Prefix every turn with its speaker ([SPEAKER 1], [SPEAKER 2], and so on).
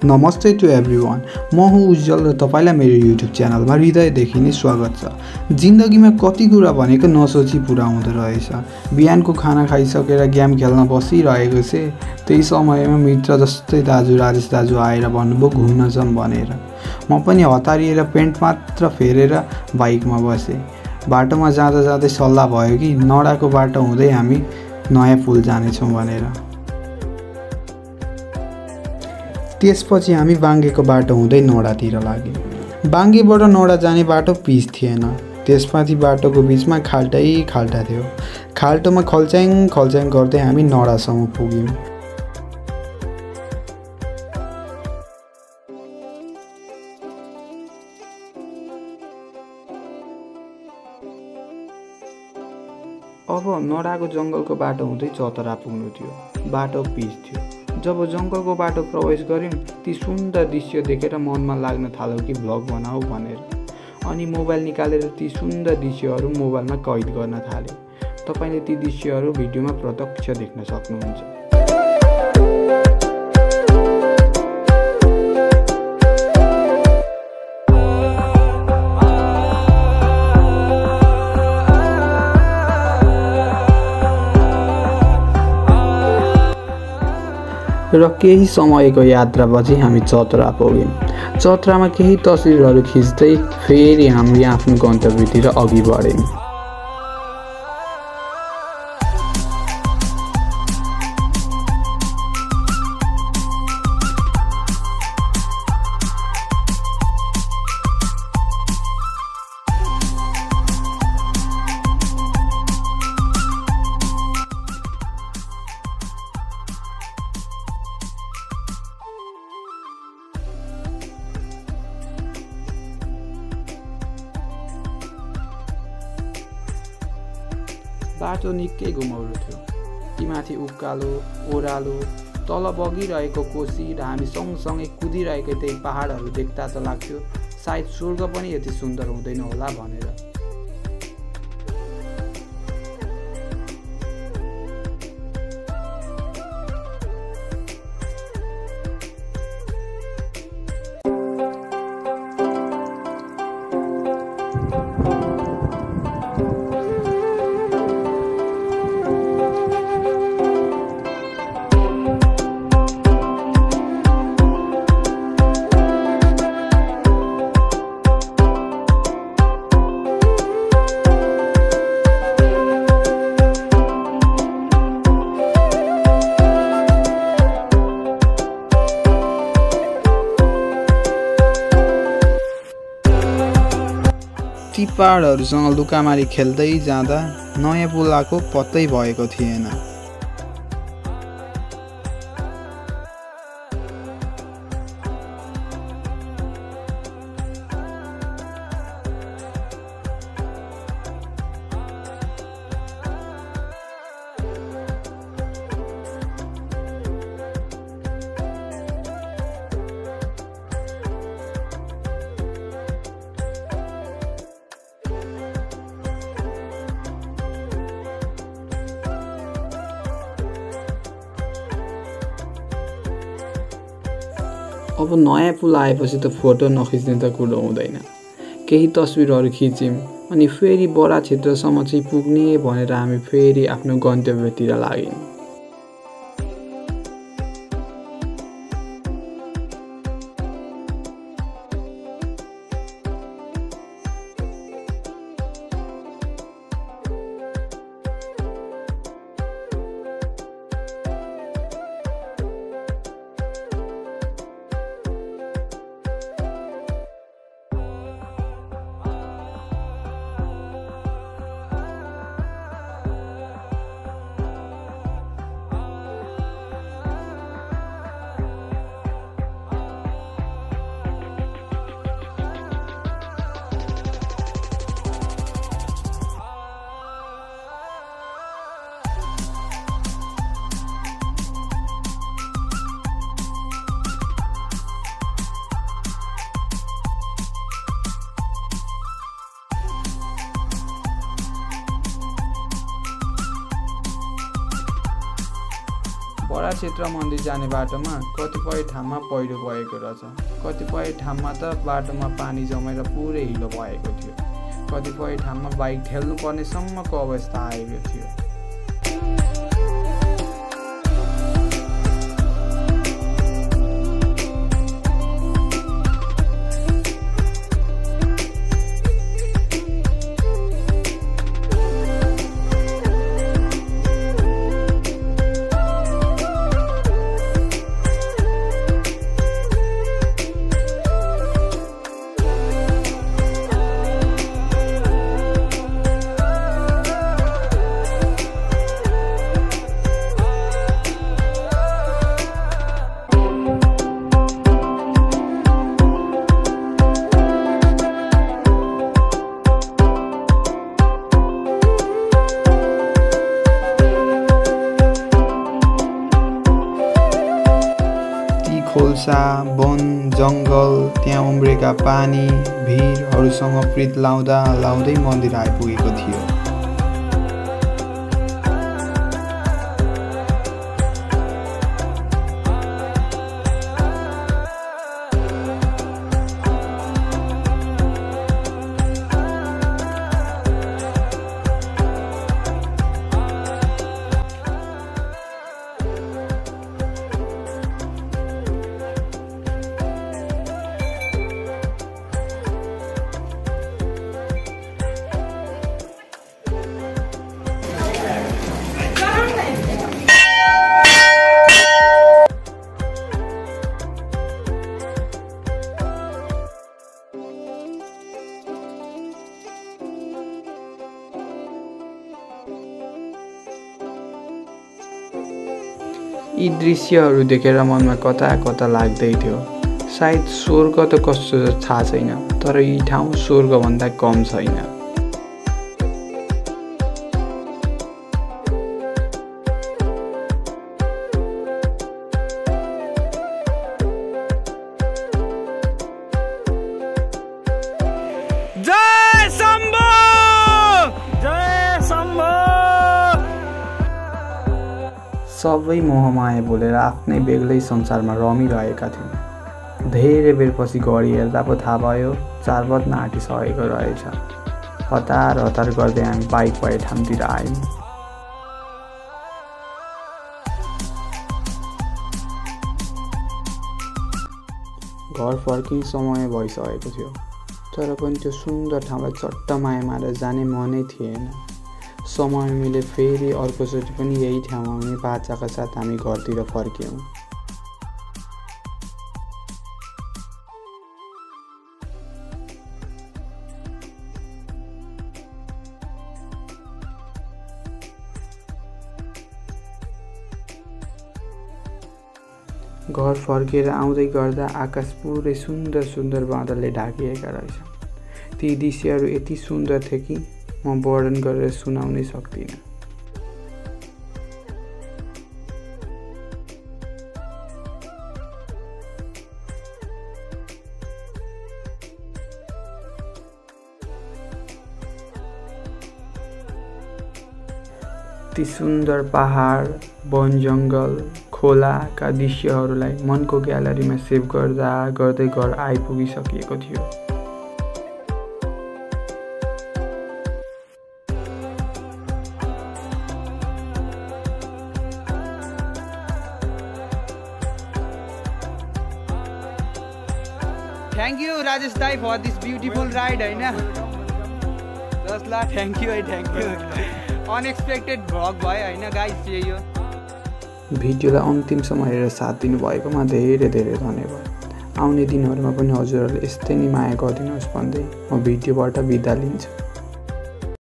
[SPEAKER 1] नमस्ते to everyone, म हुँ उज्जल र तपाईलाई मेरो युट्युब च्यानलमा हृदयदेखि नै स्वागत छ। जिन्दगीमा कति कुरा भनेको नसोची पुरा हुँदो रहेछ। बिहानको खाना खाइसकेर गेम खेल्न बसिरहेको थिएँ, त्यही समयमा मित्र जस्तै दाजु राजेश दाजु आएर भन्नुभयो घुम्न जाऊँ भनेर। म पनि हतारिएर पेन्ट मात्र फेरेर बाइकमा बसेँ। बाटोमा जाँदा जाँदै सल्लाह भयो कि नडाको बाटो हुँदै हामी नयाँ पुल जानेछौँ भनेर। त्यसपछि हामी बाङ्गेको बाटो हुँदै नडातिर लाग्यौँ। बाङ्गेबाट नडा जाने बाटो पिच थिएन। त्यसमाथि बाटोको बिचमा खाल्टै खाल्टा थियो। खाल्टोमा खल्च्याङ खल्च्याङ गर्दै हामी नडासम्म पुग्यौँ। अब नडाको जङ्गलको बाटो हुँदै चतरा पुग्नु थियो। बाटो पिच थियो। जब जङ्गलको बाटो प्रवेश गऱ्यौँ, ती सुन्दर दृश्य देखेर मनमा लाग्न थाल्यो कि भ्लग बनाऊ भनेर। अनि मोबाइल निकालेर ती सुन्दर दृश्यहरू मोबाइलमा कैद गर्न थालेँ। तपाईँले ती दृश्यहरू भिडियोमा प्रत्यक्ष देख्न सक्नुहुन्छ। र केही समयको यात्रापछि हामी चतरा पुग्यौँ। चतरामा केही तस्बिरहरू खिच्दै फेरि हामी आफ्नो गन्तव्यतिर अघि बढ्यौँ। बाटो निकै घुमाउरो थियो। ती माथि उकालो ओह्रालो, तल बगिरहेको कोशी र हामी सँगसँगै कुदिरहेको त्यही पहाडहरू देख्दा त लाग्थ्यो सायद स्वर्ग पनि यति सुन्दर हुँदैन होला भनेर। ती पहाडहरूसँग लुकामारी खेल्दै जाँदा नयाँ पुल आएको पत्तै भएको थिएन। अब नयाँ पुल आएपछि त फोटो नखिच्ने त कुरो हुँदैन। केही तस्बिरहरू खिच्यौँ अनि फेरि बराक्षेत्रसम्म चाहिँ पुग्ने भनेर हामी फेरि आफ्नो गन्तव्यतिर लाग्यौँ। बराहक्षेत्र मन्दिर जाने बाटोमा कतिपय ठाउँमा पहिरो गएको रहेछ। कतिपय ठाउँमा त बाटोमा पानी जमेर पुरै हिलो भएको थियो। कतिपय ठाउँमा बाइक ठेल्नु पर्ने सम्मको अवस्था आएको थियो। खोल्सा, वन, जङ्गल, त्यहाँ उम्रेका पानी, भिरहरूसँग प्रीत लाउँदा लाउँदै मन्दिर आइपुगेको थियो। यी दृश्यहरू देखेर मनमा कता कता लाग्दै थियो। सायद स्वर्ग त कस्तो थाहा छैन, तर यी ठाउँ स्वर्गभन्दा कम छैन।
[SPEAKER 2] जय शम्भो! जय शम्भो!
[SPEAKER 1] सबै मोहमाया बोलेर आफ्नै बेग्लै संसारमा रमिरहेका थियौँ। धेरै बेरपछि घडी हेर्दा पो थाहा भयो 4 बज्न आँटिसकेको रहेछ। हतार हतार गर्दै हामी बाइक भए ठाउँतिर आयौँ। घर फर्किने समय भइसकेको थियो, तर पनि त्यो सुन्दर ठाउँलाई चट्ट माया मारेर जाने मनै थिएन। समय मिले फेरि अर्कोचोटि पनि यही ठाउँमा आउने बाचाका साथ हामी घरतिर फर्क्यौँ। घर फर्केर आउँदै गर्दा आकाश पुरै सुन्दर सुन्दर बादलले ढाकिएका रहेछन्। ती दृश्यहरू यति सुन्दर थिए कि म वर्णन गरेर सुनाउनै सक्दिनँ। ती सुन्दर पहाड, वन, जङ्गल, खोलाका दृश्यहरूलाई मनको ग्यालरीमा सेभ गर्दा गर्दै घर आइपुगिसकिएको थियो।
[SPEAKER 2] Thank you Rajesh Dai for this beautiful ride हैन। जस्ट ला थ्याङ्क यू अनएक्सपेक्टेड भ्लग भयो हैन गाइस। यही हो।
[SPEAKER 1] भिडियोलाई अन्तिमसम्म हेरेर साथ दिनुभएकोमा धेरै धेरै धन्यवाद। आउने दिनहरूमा पनि हजुरहरूले यस्तै नै माया गरिदिनुहोस् भन्दै म भिडियोबाट बिदा लिन्छु।